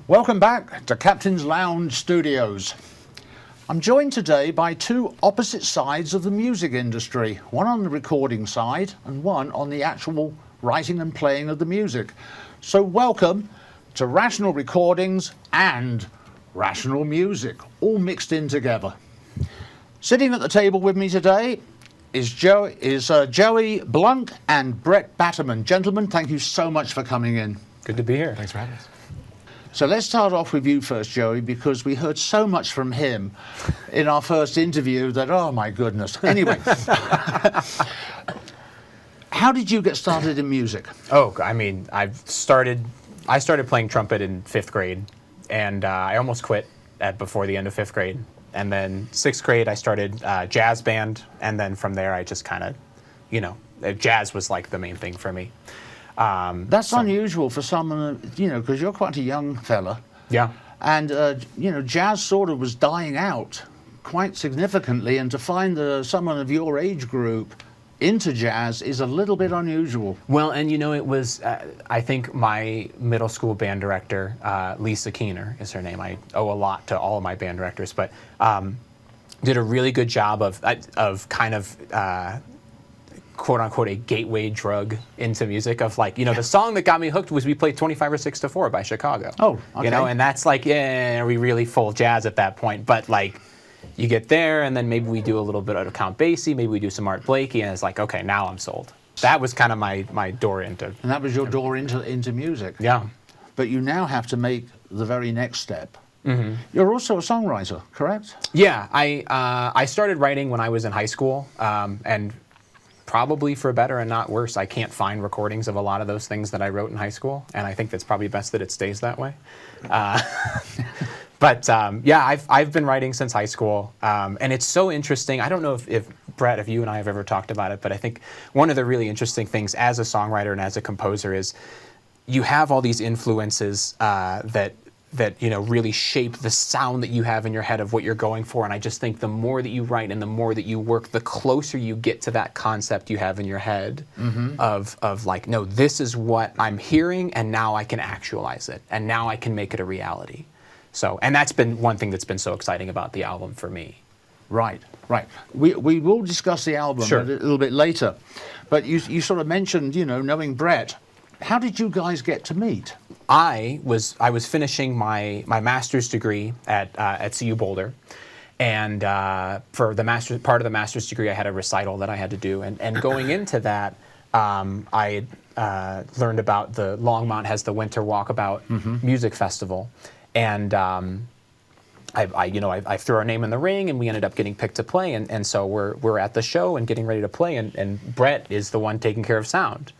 Welcome back to Captain's Lounge Studios. I'm joined today by two opposite sides of the music industry, one on the recording side and one on the actual writing and playing of the music. So welcome to Rational Recordings and Rational Music, all mixed in together. Sitting at the table with me today is Joey Blunk and Bret Batterman. Gentlemen, thank you so much for coming in. Good to be here. Thanks for having us. So let's start off with you first, Joey, because we heard so much from him in our first interview that, oh my goodness. Anyway, how did you get started in music? Oh, I mean, I started playing trumpet in 5th grade, and I almost quit before the end of 5th grade. And then 6th grade, I started jazz band, and then from there, I just kind of, jazz was like the main thing for me. That's unusual for someone, because you're quite a young fella. Yeah. And, jazz sort of was dying out quite significantly, and to find someone of your age group into jazz is a little bit unusual. Well, and it was, I think my middle school band director, Lisa Keener is her name. I owe a lot to all of my band directors, but did a really good job of kind of quote unquote a gateway drug into music of the song that got me hooked was we played 25 or 6 to 4 by Chicago. Oh, okay. And that's are we really full jazz at that point? But you get there and then maybe we do a little bit of Count Basie, maybe we do some Art Blakey, and it's okay, now I'm sold. That was kind of my door into. And that was your door into music. Yeah. But you now have to make the very next step. Mm-hmm. You're also a songwriter, correct? Yeah, I started writing when I was in high school, and probably for better and not worse, I can't find recordings of a lot of those things that I wrote in high school, and I think that's probably best that it stays that way. But yeah, I've been writing since high school, and it's so interesting. I don't know if Bret, if you and I have ever talked about it, but I think one of the really interesting things as a songwriter and as a composer is you have all these influences that really shape the sound that you have in your head of what you're going for. And I just think the more that you write and the more that you work, the closer you get to that concept you have in your head of no, this is what I'm hearing, and now I can actualize it, and now I can make it a reality. So, and that's been one thing that's been so exciting about the album for me. Right. We will discuss the album Sure. a little bit later. But you sort of mentioned, knowing Bret. How did you guys get to meet? I was finishing my master's degree at CU Boulder, and for the part of the master's degree, I had a recital that I had to do, and going into that, I learned about the Longmont has the Winter Walkabout Music Festival, and I threw our name in the ring, and we ended up getting picked to play, and so we're at the show and getting ready to play, and Bret is the one taking care of sound.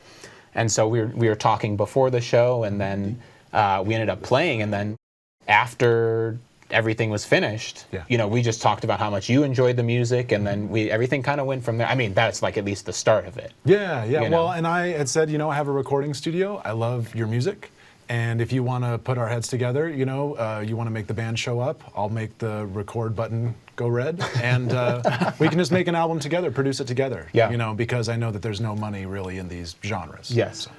And so we were talking before the show, and then we ended up playing, and then after everything was finished, we just talked about how much you enjoyed the music, and then everything kind of went from there. I mean, that's at least the start of it. Yeah. Well, and I had said, I have a recording studio. I love your music. And if you want to put our heads together, you want to make the band show up, I'll make the record button go red, and we can just make an album together, produce it together. Yeah. Because I know that there's no money really in these genres. Yes. So.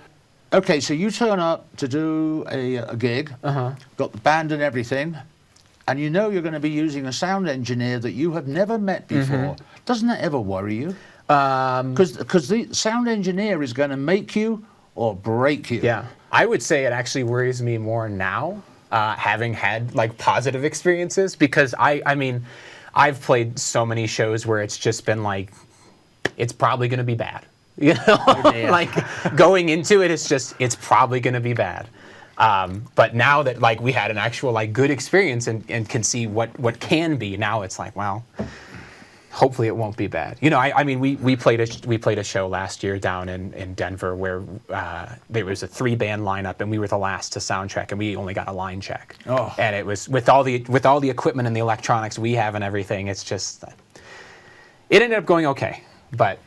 Okay, so you turn up to do a gig, got the band and everything, and you're going to be using a sound engineer that you have never met before. Doesn't that ever worry you? Because the sound engineer is going to make you or break you. Yeah. I would say it actually worries me more now, having had positive experiences, because I mean, I've played so many shows where it's just been it's probably going to be bad. Going into it, it's probably going to be bad. But now that we had an actual good experience and can see what can be, now it's well, hopefully it won't be bad. I mean, we played a show last year down in Denver where there was a 3-band lineup, and we were the last to soundcheck, and we only got a line check. Oh. And it was with all the equipment and the electronics we have and everything. It's just it ended up going okay, but.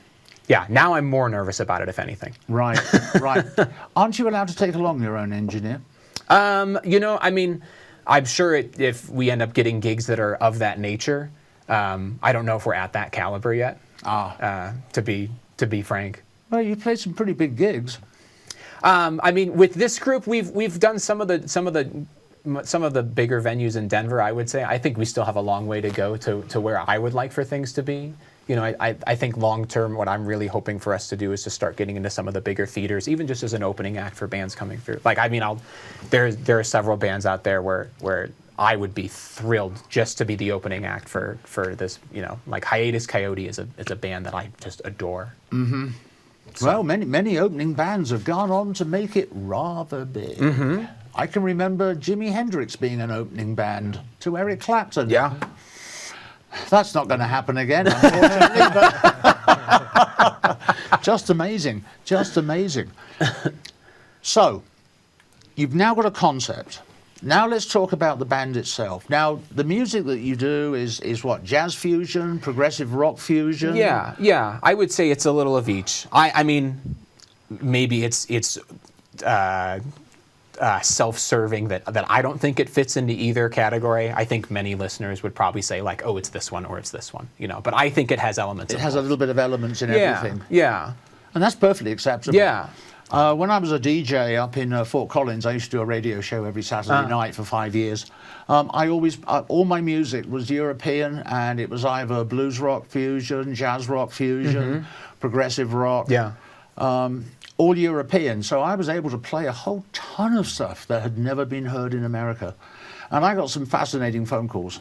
Yeah, now I'm more nervous about it, if anything. Right. Aren't you allowed to take along your own engineer? I mean, I'm sure if we end up getting gigs that are of that nature, I don't know if we're at that caliber yet. To be frank. Well, you played some pretty big gigs. I mean, with this group, we've done some of the some of the bigger venues in Denver, I would say, I think we still have a long way to go to where I would like for things to be. You know, I think long term, what I'm really hoping for us to do is to start getting into some of the bigger theaters, even just as an opening act for bands coming through. Like, I mean, there are several bands out there where I would be thrilled just to be the opening act for this. You know, like Hiatus Coyote is a band that I just adore. Mm-hmm. So. Well, many opening bands have gone on to make it rather big. Mm-hmm. I can remember Jimi Hendrix being an opening band to Eric Clapton. Yeah. That's not going to happen again, unfortunately. But just amazing, just amazing. So, you've now got a concept. Now let's talk about the band itself. Now, the music that you do is what? Jazz fusion, progressive rock fusion? Yeah. I would say it's a little of each. I mean, maybe it's self-serving that I don't think it fits into either category. I think many listeners would probably say like, oh, it's this one or it's this one, you know. But I think it has elements. It has a little bit of elements in everything. Yeah. And that's perfectly acceptable. Yeah. When I was a DJ up in Fort Collins, I used to do a radio show every Saturday night for 5 years. I always, all my music was European, and it was either blues rock fusion, jazz rock fusion, progressive rock. Yeah. All European. So I was able to play a whole ton of stuff that had never been heard in America. And I got some fascinating phone calls.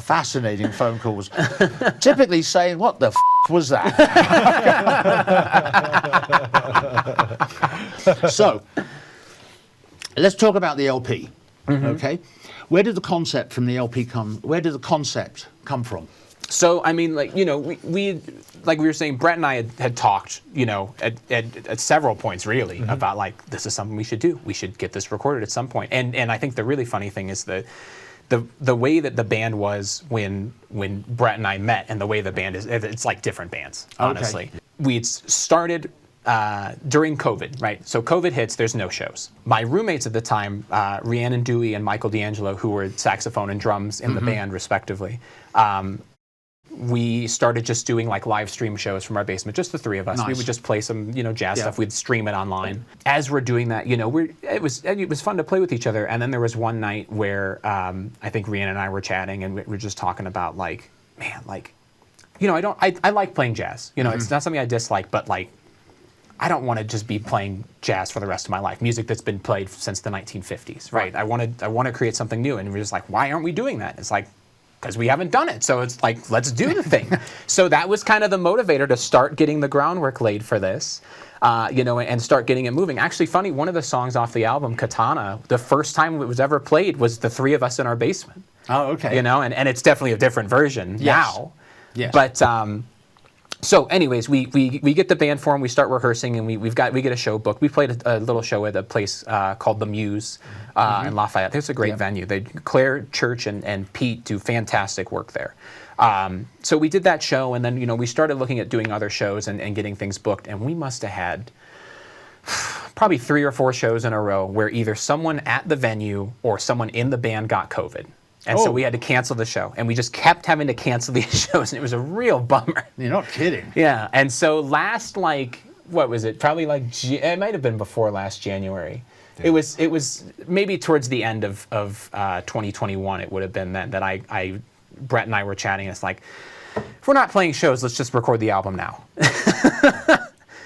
Fascinating phone calls. Typically saying, what the was that? So, let's talk about the LP, okay? Where did the concept from the LP come, where did the concept come from? So, I mean, like, you know, we like we were saying, Bret and I had talked, you know, at several points, really, about, like, this is something we should do. We should get this recorded at some point. And I think the really funny thing is the way that the band was when Bret and I met and the way the band is, it's like different bands, honestly. Okay. We had started during COVID, right? So COVID hits, there's no shows. My roommates at the time, Rhiannon Dewey and Michael D'Angelo, who were saxophone and drums in the band, respectively, we started just doing like live stream shows from our basement, just the three of us. Nice. We would just play some, you know, jazz stuff. We'd stream it online. As we're doing that, you know, it was fun to play with each other. And then there was one night where I think Rhiannon and I were chatting, and we were just talking about like, man, like, you know, I like playing jazz. You know, it's not something I dislike, but like, I don't want to just be playing jazz for the rest of my life. Music that's been played since the 1950s, right? I want to create something new. And we're just like, why aren't we doing that? It's like, because we haven't done it. So it's like, let's do the thing. So that was kind of the motivator to start getting the groundwork laid for this, you know, and start getting it moving. Actually, funny, one of the songs off the album, Katana, the first time it was ever played was the three of us in our basement. Oh, okay. You know, and it's definitely a different version now. Yes. But so anyways, we get the band form, we start rehearsing, and we get a show booked. We played a little show at a place called The Muse in Lafayette. It's a great venue. Claire Church and Pete do fantastic work there. So we did that show, and then, you know, we started looking at doing other shows and getting things booked, and we must have had probably 3 or 4 shows in a row where either someone at the venue or someone in the band got COVID. And so we had to cancel the show, and we just kept having to cancel these shows, and it was a real bummer. You're not kidding. Yeah, and so last, like, what was it? Probably like, it might have been before last January. Yeah. It was maybe towards the end of 2021. It would have been then that Bret and I were chatting. And it's like, if we're not playing shows, let's just record the album now.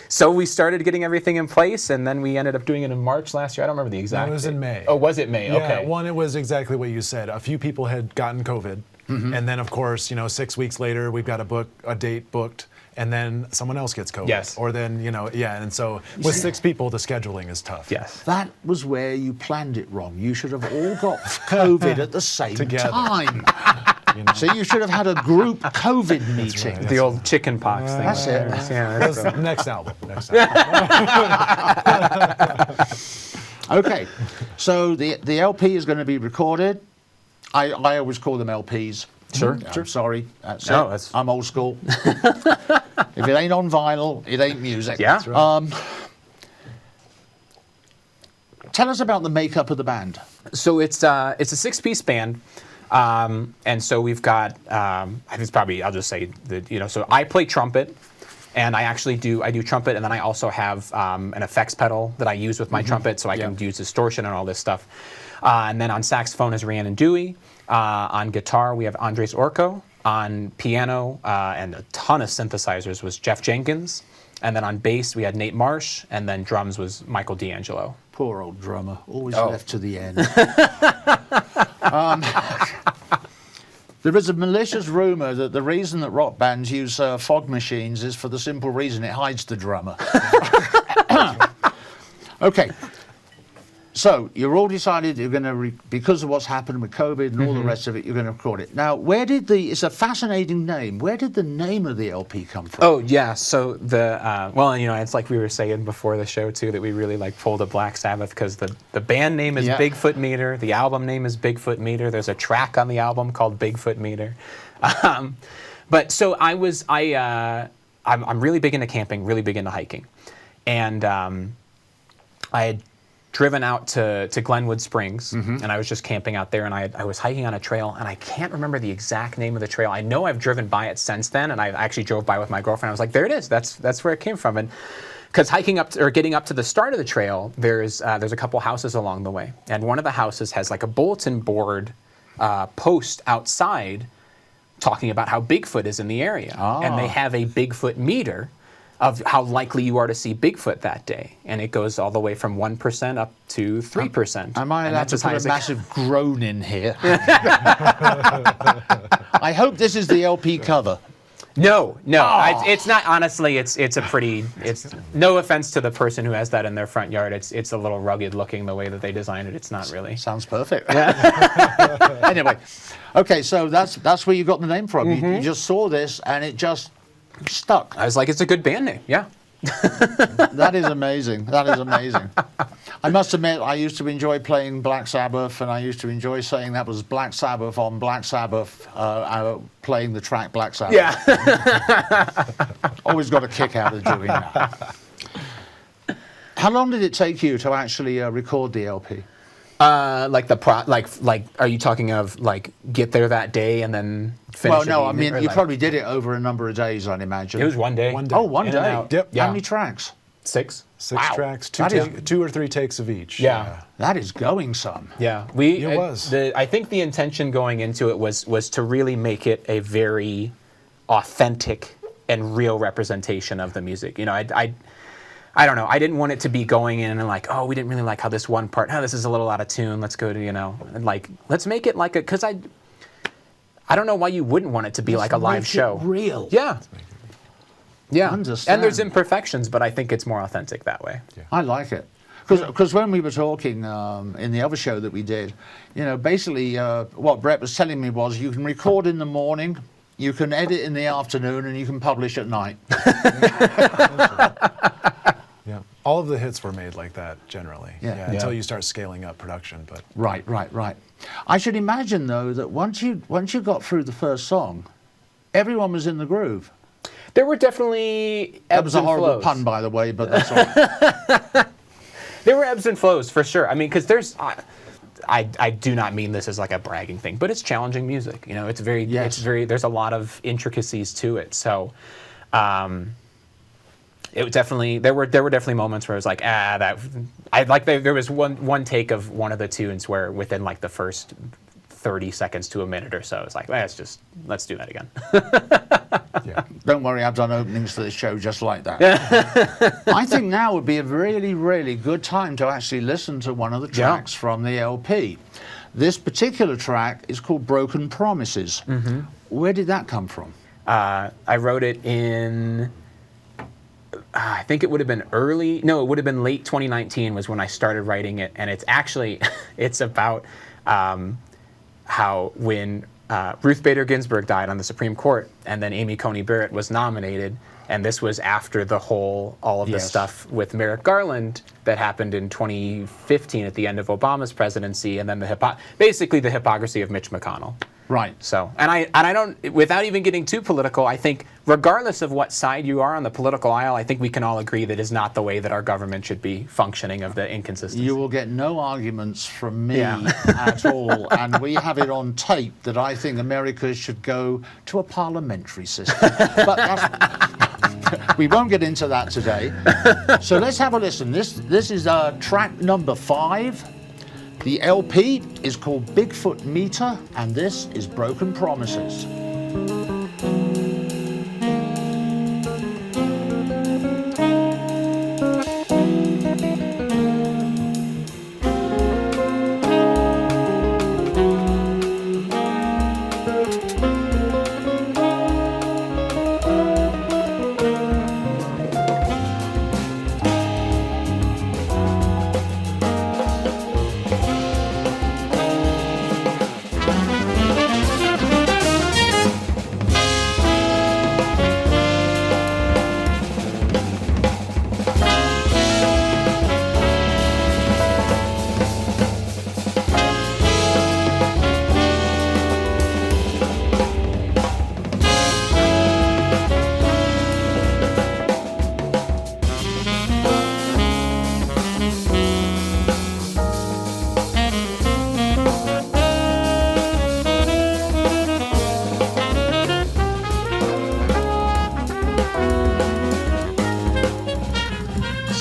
So we started getting everything in place, and then we ended up doing it in March last year. I don't remember the exact. No, it was in May. Oh, was it May? Yeah, okay. One, it was exactly what you said. A few people had gotten COVID, and then of course, you know, 6 weeks later, we've got a date booked, and then someone else gets COVID. Yes. Or then, you know, yeah, and so with 6 people, the scheduling is tough. Yes. That was where you planned it wrong. You should have all got COVID at the same time. You know? So you should have had a group COVID meeting. Right, the old chicken pox thing. That's it. That's next album. Okay, so the LP is going to be recorded. I always call them LPs. Sure. I'm sorry. I'm old school. If it ain't on vinyl, it ain't music. Yeah. That's right. Tell us about the makeup of the band. So it's a 6-piece band. And so we've got, I think it's probably, I'll just say that, you know, so I play trumpet, And I do trumpet, and then I also have an effects pedal that I use with my trumpet, so I can use distortion and all this stuff. And then on saxophone is Rhiannon Dewey. On guitar, we have Andres Orco. On piano and a ton of synthesizers was Jeff Jenkins. And then on bass, we had Nate Marsh. And then drums was Michael D'Angelo. Poor old drummer, always left to the end. There is a malicious rumor that the reason that rock bands use fog machines is for the simple reason it hides the drummer. Okay. So you're all decided you're going to, because of what's happened with COVID and all the rest of it, you're going to record it. Now, it's a fascinating name. Where did the name of the LP come from? Oh, yeah. So well, you know, it's like we were saying before the show, too, that we really like pulled a Black Sabbath because the band name is Bigfoot Meter. The album name is Bigfoot Meter. There's a track on the album called Bigfoot Meter. But so I'm really big into camping, really big into hiking. And I had driven out to Glenwood Springs, and I was just camping out there, and I was hiking on a trail, and I can't remember the exact name of the trail. I know I've driven by it since then, and I actually drove by with my girlfriend. I was like, there it is. That's where it came from. And because hiking up or getting up to the start of the trail, there's a couple houses along the way, and one of the houses has like a bulletin board post outside talking about how Bigfoot is in the area, and they have a Bigfoot meter of how likely you are to see Bigfoot that day. And it goes all the way from 1% up to 3%. Am I allowed to put a massive groan in here? I hope this is the LP cover. No. It's not, honestly, it's no offense to the person who has that in their front yard. It's a little rugged looking the way that they designed it. It's not really. Sounds perfect. Yeah. Anyway, okay, so that's where you got the name from. You just saw this and it just stuck. I was like, it's a good band name. Yeah. That is amazing. That is amazing. I must admit, I used to enjoy playing Black Sabbath, and I used to enjoy saying that was Black Sabbath on Black Sabbath, playing the track Black Sabbath. Yeah. Always got a kick out of doing that. How long did it take you to actually record the LP? Like are you talking of like get there that day and then finish? Well, no, I mean you probably did it over a number of days, I'd imagine. It was one day. Oh, one day. Yep. How many tracks? 6. 6 tracks, 2 or 3 takes of each. Yeah. That is going some. Yeah, It was. I think the intention going into it was to really make it a very authentic and real representation of the music. You know, I don't know. I didn't want it to be going in and like, oh, we didn't really like how this one part. Oh, this is a little out of tune. Let's go to, you know, and like, let's make it like a. Because I don't know why you wouldn't want it to be like a live show. Real. Yeah. Yeah. Understand. And there's imperfections, but I think it's more authentic that way. Yeah. I like it. Because when we were talking in the other show that we did, you know, basically what Bret was telling me was you can record in the morning, you can edit in the afternoon, and you can publish at night. Yeah, all of the hits were made like that generally. Yeah. Until you start scaling up production, but Right. I should imagine though that once you got through the first song, everyone was in the groove. There were definitely ebbs and flows. That was a horrible pun, by the way, but that's all right. There were ebbs and flows for sure. I mean, because there's. I do not mean this as like a bragging thing, but it's challenging music. You know, it's very. There's a lot of intricacies to it. So. It was definitely there were definitely moments where I was like there was one take of one of the tunes where within like the first 30 seconds to a minute or so it's like let's do that again. yeah. Don't worry, I've done openings for this show just like that. I think now would be a really, really good time to actually listen to one of the tracks from the LP. This particular track is called Broken Promises. Where did that come from? I wrote it in. I think it would have been it would have been late 2019 was when I started writing it. And it's actually, it's about how when Ruth Bader Ginsburg died on the Supreme Court and then Amy Coney Barrett was nominated, and this was after all of the stuff with Merrick Garland that happened in 2015 at the end of Obama's presidency, and then basically the hypocrisy of Mitch McConnell. Right. So, and I don't, without even getting too political, I think regardless of what side you are on the political aisle, I think we can all agree that is not the way that our government should be functioning of the inconsistency. You will get no arguments from me at all, and we have it on tape that I think America should go to a parliamentary system. But that's... We won't get into that today. So let's have a listen. This is track number 5. The LP is called Bigfoot Meter, and this is Broken Promises.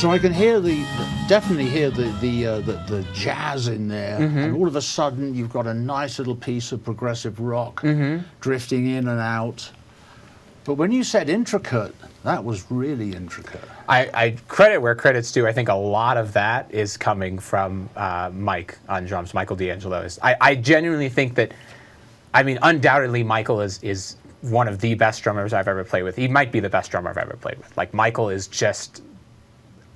So I can hear definitely hear the jazz in there, and all of a sudden you've got a nice little piece of progressive rock drifting in and out. But when you said intricate, that was really intricate. I credit where credit's due. I think a lot of that is coming from Mike on drums, Michael D'Angelo. I genuinely think that, I mean, undoubtedly Michael is one of the best drummers I've ever played with. He might be the best drummer I've ever played with. Like, Michael is just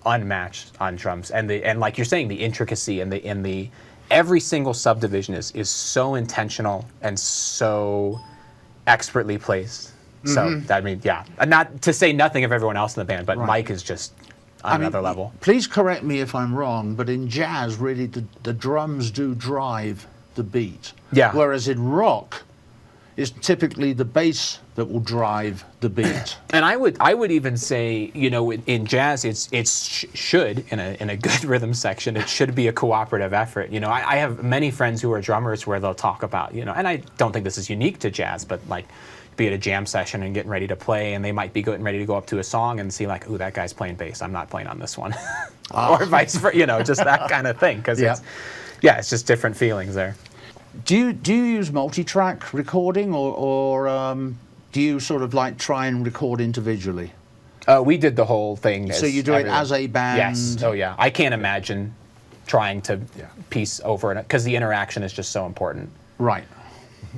unmatched on drums, and like you're saying, the intricacy and the every single subdivision is so intentional and so expertly placed. So I mean, yeah, not to say nothing of everyone else in the band, but Mike is just on another level. Please correct me if I'm wrong, but in jazz, really, the drums do drive the beat. Yeah. Whereas in rock, it's typically the bass that will drive the beat. And I would even say, you know, in jazz, should in a good rhythm section, it should be a cooperative effort. You know, I have many friends who are drummers where they'll talk about, you know, and I don't think this is unique to jazz, but like, be at a jam session and getting ready to play, and they might be getting ready to go up to a song and see like, ooh, that guy's playing bass, I'm not playing on this one, or vice versa, you know, just that kind of thing. Because it's just different feelings there. Do you use multi-track recording, or do you sort of like try and record individually? We did the whole thing. So you do it as a band? Yes. Oh yeah. I can't imagine trying to piece over it, because the interaction is just so important. Right.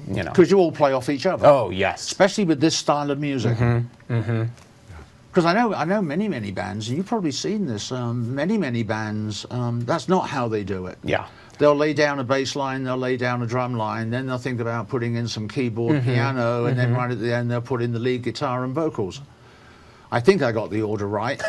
You know. Because you all play off each other. Oh yes. Especially with this style of music. Because I know many bands, and you've probably seen this. Many bands. That's not how they do it. Yeah. They'll lay down a bass line, they'll lay down a drum line, then they'll think about putting in some keyboard, piano, and then right at the end they'll put in the lead guitar and vocals. I think I got the order right.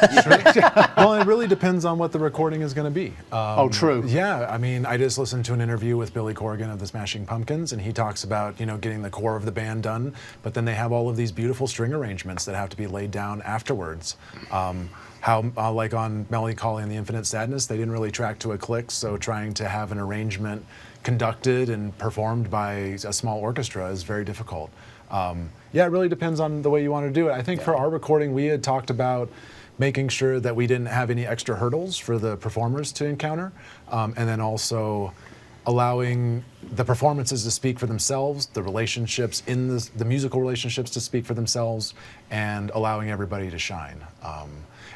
Well, it really depends on what the recording is going to be. Oh, true. Yeah, I mean, I just listened to an interview with Billy Corgan of the Smashing Pumpkins, and he talks about, you know, getting the core of the band done, but then they have all of these beautiful string arrangements that have to be laid down afterwards. Like on Melancholy and the Infinite Sadness, they didn't really track to a click, so trying to have an arrangement conducted and performed by a small orchestra is very difficult. Yeah, it really depends on the way you want to do it. I think for our recording, we had talked about making sure that we didn't have any extra hurdles for the performers to encounter, and then also allowing the performances to speak for themselves, the relationships in the musical relationships to speak for themselves, and allowing everybody to shine.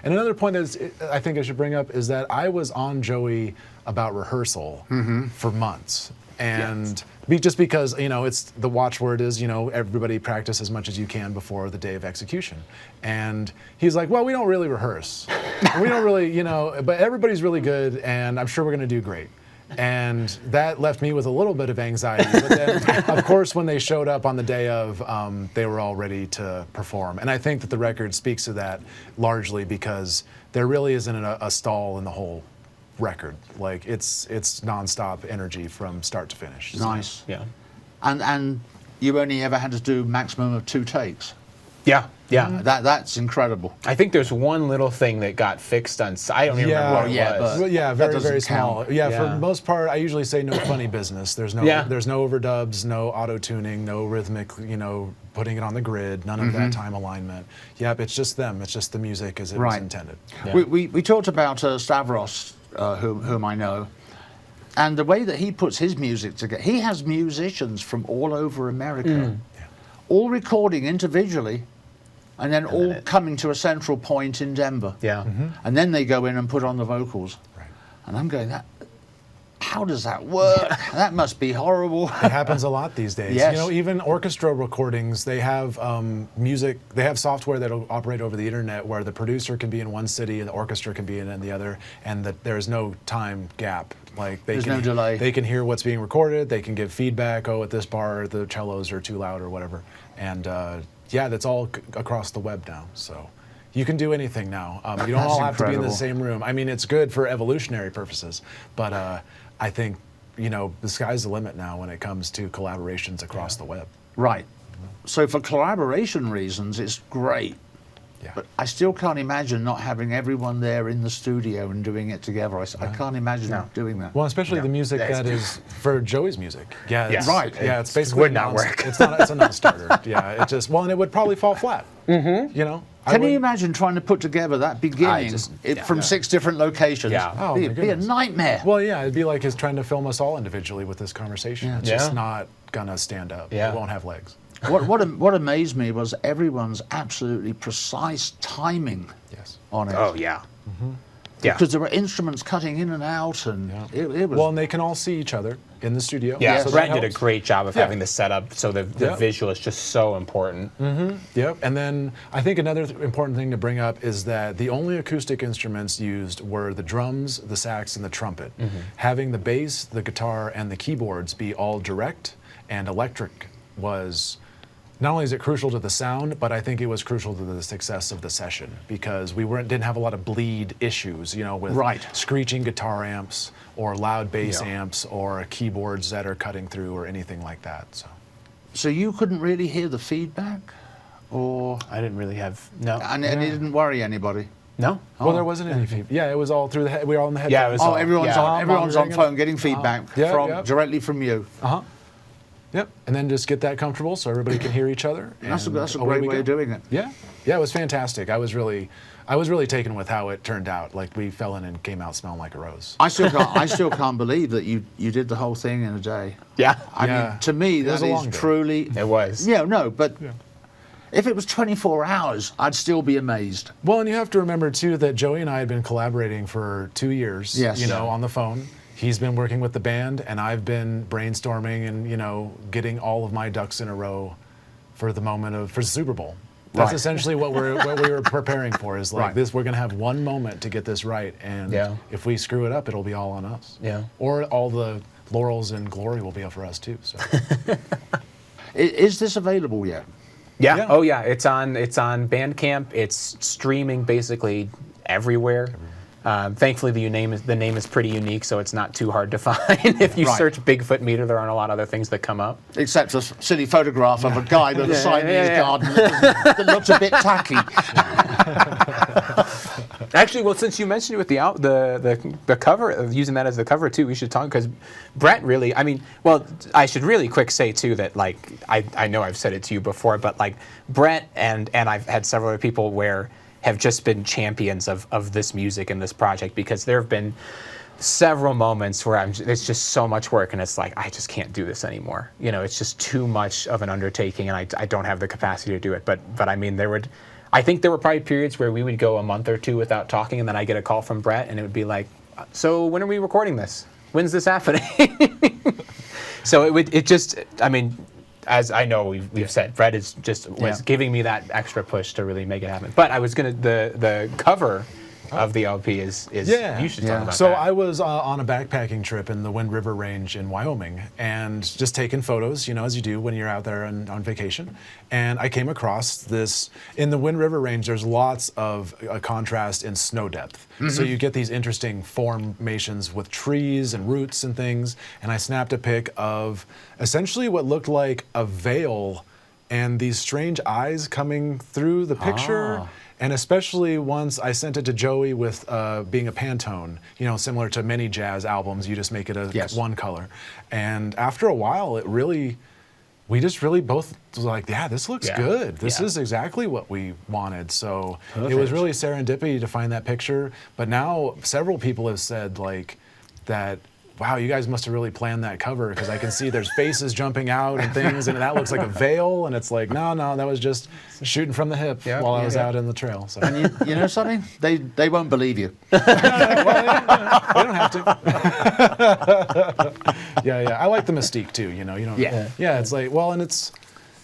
And another point that I think I should bring up is that I was on Joey about rehearsal for months. And just because, you know, it's the watchword is, you know, everybody practice as much as you can before the day of execution. And he's like, well, we don't really rehearse. We don't really, you know, but everybody's really good, and I'm sure we're going to do great. And that left me with a little bit of anxiety. But then, of course, when they showed up on the day of, they were all ready to perform. And I think that the record speaks to that largely because there really isn't a stall in the whole record. Like, it's nonstop energy from start to finish. Nice. Yeah. And you only ever had to do maximum of 2 takes? Yeah, yeah. That's incredible. I think there's one little thing that got fixed on. I don't even remember what it was. Well, yeah, very doesn't very small. count. Yeah, for the most part, I usually say no funny business. There's no overdubs, no auto tuning, no rhythmic, putting it on the grid, none of that time alignment. Yep, it's just them. It's just the music as it was intended. Yeah. We talked about Stavros, whom I know, and the way that he puts his music together. He has musicians from all over America, all recording individually, and then all coming to a central point in Denver. Yeah. And then they go in and put on the vocals. Right. And I'm going, how does that work? That must be horrible. It happens a lot these days. Yes. Even orchestra recordings, they have music, they have software that'll operate over the internet where the producer can be in one city and the orchestra can be in the other, and that there's no time gap. Like There's no delay. They can hear what's being recorded, they can give feedback, at this bar the cellos are too loud or whatever. And that's all across the web now. So you can do anything now. You don't all have to be in the same room. I mean, it's good for evolutionary purposes, but I think, the sky's the limit now when it comes to collaborations across the web. Right. So for collaboration reasons, it's great. Yeah. But I still can't imagine not having everyone there in the studio and doing it together. I can't imagine doing that. Well, especially the music that is for Joey's music. Yeah, Yes. Right. Yeah, it's basically would not work. It's a non-starter. Yeah, it just and it would probably fall flat. Can you imagine trying to put together that beginning from 6 different locations? Yeah. Oh, It'd be a nightmare. Well, yeah, it'd be like his trying to film us all individually with this conversation. Yeah. It's just not gonna stand up. Yeah. It won't have legs. What amazed me was everyone's absolutely precise timing on it. Oh yeah. Yeah. Because there were instruments cutting in and out, and it was. Well, and they can all see each other in the studio. Yeah, so Brett that did a helps. great job of having the setup, so the visual is just so important. Yep, and then I think another important thing to bring up is that the only acoustic instruments used were the drums, the sax, and the trumpet. Having the bass, the guitar, and the keyboards be all direct and electric was, not only is it crucial to the sound, but I think it was crucial to the success of the session because we didn't have a lot of bleed issues, with screeching guitar amps or loud bass amps or keyboards that are cutting through or anything like that. So you couldn't really hear the feedback, or I didn't really have and it didn't worry anybody. No. Well, there wasn't any feedback. Yeah, it was all through the head. We were all in the head. Yeah, it was all- everyone's on monitoring phone getting feedback directly from you. Yep, and then just get that comfortable so everybody can hear each other. That's a away great we way go. of doing it. Yeah, it was fantastic. I was really taken with how it turned out. Like we fell in and came out smelling like a rose. I still can't believe that you did the whole thing in a day. Yeah. I mean, to me, was that a is long day. truly. It was. Yeah, no, but if it was 24 hours, I'd still be amazed. Well, and you have to remember too that Joey and I had been collaborating for 2 years. Yes. On the phone. He's been working with the band, and I've been brainstorming and getting all of my ducks in a row for the moment for the Super Bowl. That's essentially what we were preparing for. Is like this: we're gonna have one moment to get this right, and if we screw it up, it'll be all on us. Yeah. Or all the laurels and glory will be up for us too. So. Is this available yet? Yeah. Oh yeah. It's on Bandcamp. It's streaming basically everywhere. Thankfully, the name is pretty unique, so it's not too hard to find. If you search Bigfoot Meter, there aren't a lot of other things that come up. Except a silly photograph of a guy with a Siamese garden that looks a bit tacky. Actually, well, since you mentioned it with the cover, of using that as the cover too, we should talk because Bret really. I mean, well, I should really quick say too that like I know I've said it to you before, but like Bret and I've had several other people have just been champions of this music and this project because there have been several moments where it's just so much work and it's like I just can't do this anymore. It's just too much of an undertaking and I don't have the capacity to do it. But I mean I think there were probably periods where we would go a month or two without talking and then I get a call from Bret and it would be like, so when are we recording this? When's this happening? So as I know we've said, Bret was giving me that extra push to really make it happen. But I was the cover of the LP is you should talk about So that. I was on a backpacking trip in the Wind River Range in Wyoming and just taking photos, as you do when you're out there on vacation. And I came across this, in the Wind River Range, there's lots of contrast in snow depth. So you get these interesting formations with trees and roots and things. And I snapped a pic of essentially what looked like a veil and these strange eyes coming through the picture. And especially once I sent it to Joey with being a Pantone, you know, similar to many jazz albums, you just make it a one color. And after a while, we just really both was like, yeah, this looks good. This is exactly what we wanted. So it was really serendipity to find that picture. But now several people have said like that, wow, you guys must have really planned that cover, because I can see there's faces jumping out and things, and that looks like a veil, and it's like, no, that was just shooting from the hip while I was out in the trail. So. And you know something? They won't believe you. Well, they don't have to. Yeah. I like the mystique too. You know, it's like, well, and it's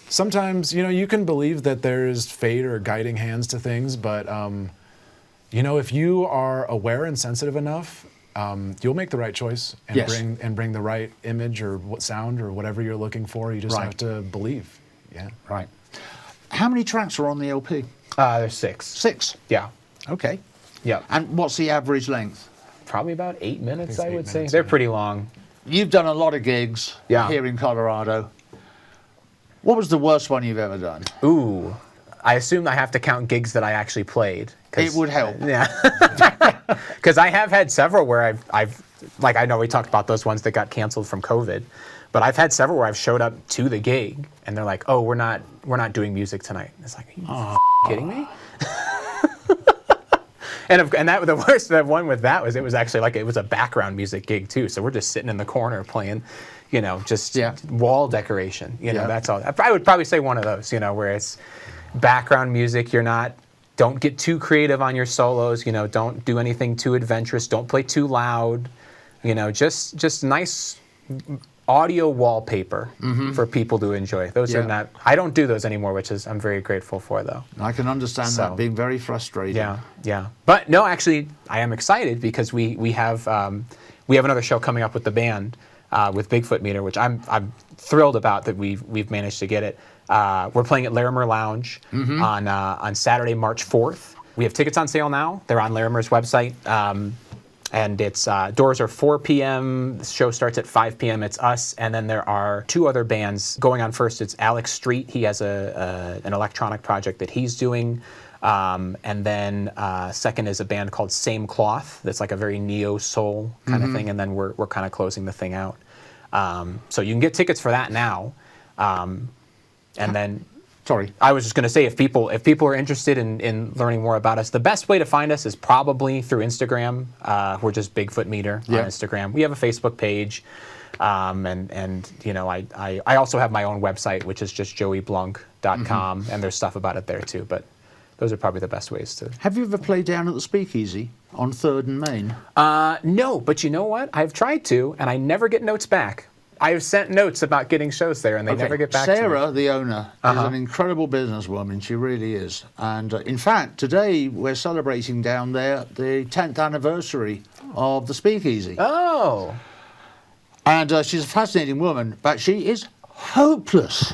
sometimes, you know, you can believe that there's fate or guiding hands to things, but you know, if you are aware and sensitive enough, you'll make the right choice and bring the right image or sound or whatever you're looking for. You just have to believe. Yeah. Right. How many tracks are on the LP? There's 6. 6? Yeah. Okay. Yeah. And what's the average length? Probably about 8 minutes, I would say. minutes, They're pretty long. You've done a lot of gigs here in Colorado. What was the worst one you've ever done? Ooh. I assume I have to count gigs that I actually played. It would help. Yeah. Because I have had several where I've, like, I know we talked about those ones that got canceled from COVID, but I've had several where I've showed up to the gig and they're like, oh, we're not doing music tonight. And it's like, are you kidding me? And that the worst one with that was it was actually like it was a background music gig too. So we're just sitting in the corner playing, you know, just wall decoration. You know, that's all. I would probably say one of those, you know, where it's background music. Don't get too creative on your solos. You know, don't do anything too adventurous. Don't play too loud. You know, just nice audio wallpaper for people to enjoy. Those are not. I don't do those anymore, which is I'm very grateful for, though. I can understand that being very frustrating. Yeah. But no, actually, I am excited because we have another show coming up with the band with Bigfoot Meter, which I'm thrilled about that we've managed to get it. We're playing at Larimer Lounge on Saturday, March 4th. We have tickets on sale now. They're on Larimer's website. And it's doors are 4 p.m. The show starts at 5 p.m. It's us, and then there are 2 other bands going on first. It's Alex Street. He has an electronic project that he's doing. And then second is a band called Same Cloth. That's like a very neo-soul kind of thing. And then we're kind of closing the thing out. So you can get tickets for that now. And then, I was just going to say, if people are interested in learning more about us, the best way to find us is probably through Instagram. We're just Bigfoot Meter on Instagram. We have a Facebook page, and you know, I also have my own website, which is just joeyblunk.com, and there's stuff about it there too. But those are probably the best ways to. Have you ever played down at the Speakeasy on 3rd and Main? No, but you know what? I've tried to, and I never get notes back. I have sent notes about getting shows there, and they never get back to me. Sarah, the owner, is an incredible businesswoman. She really is. And in fact, today we're celebrating down there the 10th anniversary of the Speakeasy. Oh. And she's a fascinating woman, but she is hopeless.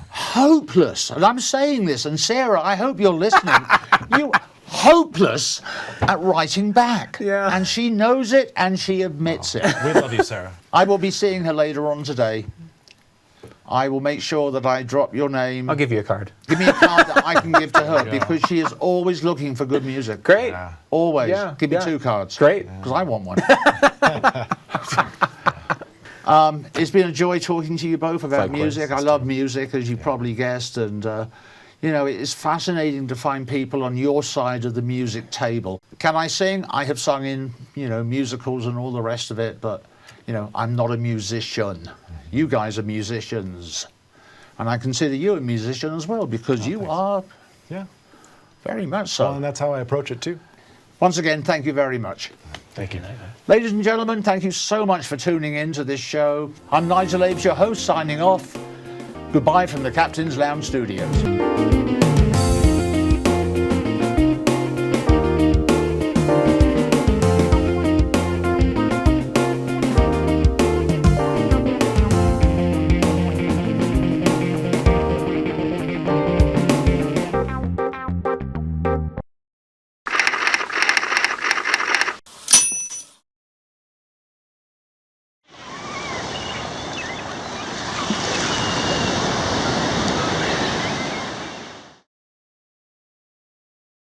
Hopeless. And I'm saying this, and Sarah, I hope you're listening. You hopeless at writing back. Yeah. And she knows it and she admits it. We love you, Sarah. I will be seeing her later on today. I will make sure that I drop your name. I'll give you a card. Give me a card that I can give to her because she is always looking for good music. Great. Yeah. Always. Yeah. Give me 2 cards. Great. Because I want one. It's been a joy talking to you both about music. I love music, as you probably guessed, and you know, it's fascinating to find people on your side of the music table. Can I sing? I have sung in, you know, musicals and all the rest of it, but, you know, I'm not a musician. You guys are musicians. And I consider you a musician as well, because you are very much so. Well, and that's how I approach it too. Once again, thank you very much. Thank you. Ladies and gentlemen, thank you so much for tuning in to this show. I'm Nigel, your host, signing off. Goodbye from the Captain's Lounge Studios.